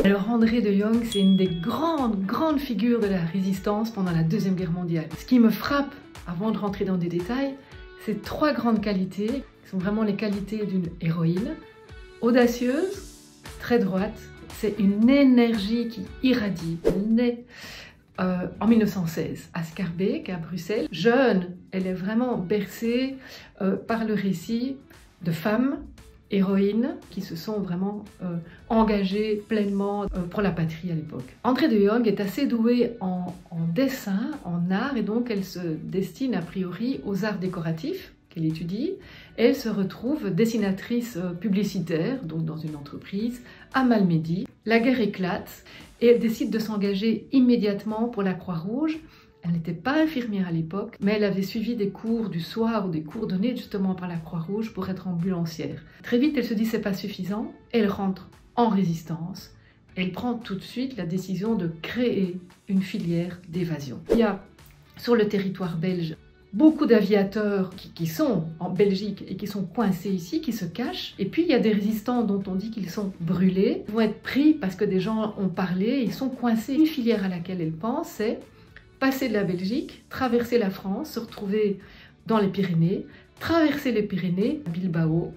Alors André de Jong, c'est une des grandes figures de la résistance pendant la Deuxième Guerre mondiale. Ce qui me frappe, avant de rentrer dans des détails, c'est 3 grandes qualités, qui sont vraiment les qualités d'une héroïne. Audacieuse, très droite, c'est une énergie qui irradie. Elle naît en 1916 à Schaerbeek, à Bruxelles. Jeune, elle est vraiment bercée par le récit de femmes héroïnes qui se sont vraiment engagées pleinement pour la patrie à l'époque. André de Jong est assez douée en dessin, en art, et donc elle se destine a priori aux arts décoratifs qu'elle étudie. Elle se retrouve dessinatrice publicitaire, donc dans une entreprise, à Malmedy. La guerre éclate et elle décide de s'engager immédiatement pour la Croix-Rouge. Elle n'était pas infirmière à l'époque, mais elle avait suivi des cours du soir ou des cours donnés justement par la Croix-Rouge pour être ambulancière. Très vite, elle se dit c'est pas suffisant, elle rentre en résistance. Elle prend tout de suite la décision de créer une filière d'évasion. Il y a sur le territoire belge beaucoup d'aviateurs qui sont en Belgique et qui sont coincés ici, qui se cachent. Et puis il y a des résistants dont on dit qu'ils sont brûlés, ils vont être pris parce que des gens ont parlé, ils sont coincés. Une filière à laquelle elle pense, c'est passer de la Belgique, traverser la France, se retrouver dans les Pyrénées, traverser les Pyrénées, Bilbao,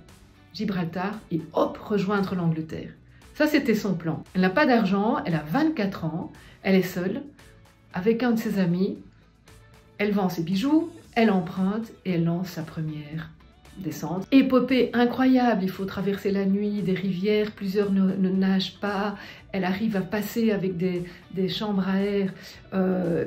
Gibraltar et hop, rejoindre l'Angleterre. Ça, c'était son plan. Elle n'a pas d'argent, elle a 24 ans, elle est seule, avec un de ses amis. Elle vend ses bijoux, elle emprunte et elle lance sa première descente. Épopée incroyable, il faut traverser la nuit, des rivières, plusieurs ne nagent pas. Elle arrive à passer avec des chambres à air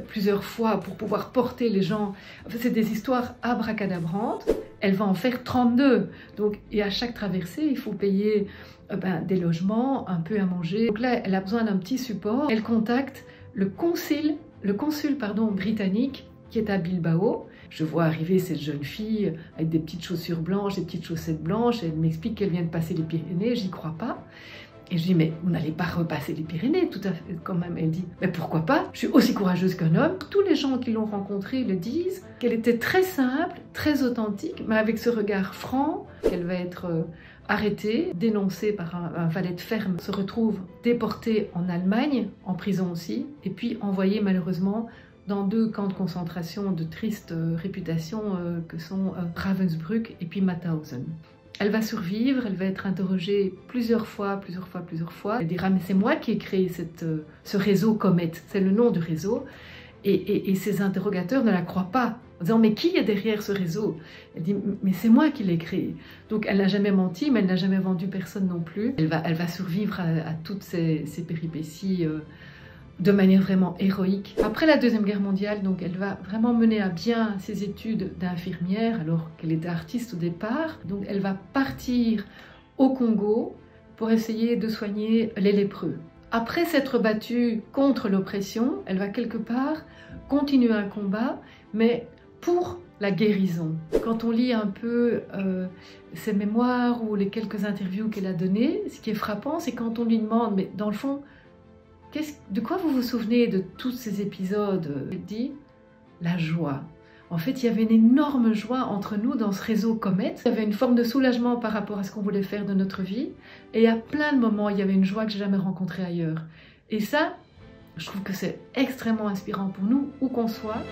plusieurs fois pour pouvoir porter les gens. Enfin, c'est des histoires abracadabrantes. Elle va en faire 32. Donc, et à chaque traversée, il faut payer des logements, un peu à manger. Donc là, elle a besoin d'un petit support. Elle contacte le consul britannique qui est à Bilbao. Je vois arriver cette jeune fille avec des petites chaussures blanches, des petites chaussettes blanches. Elle m'explique qu'elle vient de passer les Pyrénées, j'y crois pas. Et je dis, mais vous n'allez pas repasser les Pyrénées, tout à fait, quand même. Elle dit, mais pourquoi pas? Je suis aussi courageuse qu'un homme. Tous les gens qui l'ont rencontrée le disent qu'elle était très simple, très authentique, mais avec ce regard franc, qu'elle va être arrêtée, dénoncée par un valet de ferme, se retrouve déportée en Allemagne, en prison aussi, et puis envoyée malheureusement dans 2 camps de concentration de triste réputation que sont Ravensbrück et puis Mauthausen. Elle va survivre, elle va être interrogée plusieurs fois. Elle dira, mais c'est moi qui ai créé ce réseau Comet, c'est le nom du réseau. Et ces interrogateurs ne la croient pas, en disant, mais qui est derrière ce réseau? Elle dit, mais c'est moi qui l'ai créé. Donc elle n'a jamais menti, mais elle n'a jamais vendu personne non plus. Elle va survivre à toutes ces péripéties de manière vraiment héroïque. Après la Deuxième Guerre mondiale, donc elle va vraiment mener à bien ses études d'infirmière, alors qu'elle était artiste au départ. Donc elle va partir au Congo pour essayer de soigner les lépreux. Après s'être battue contre l'oppression, elle va quelque part continuer un combat, mais pour la guérison. Quand on lit un peu ses mémoires ou les quelques interviews qu'elle a données, ce qui est frappant, c'est quand on lui demande, mais dans le fond, de quoi vous vous souvenez de tous ces épisodes? Elle dit, la joie. En fait, il y avait une énorme joie entre nous dans ce réseau Comet. Il y avait une forme de soulagement par rapport à ce qu'on voulait faire de notre vie. Et à plein de moments, il y avait une joie que j'ai jamais rencontrée ailleurs. Et ça, je trouve que c'est extrêmement inspirant pour nous, où qu'on soit.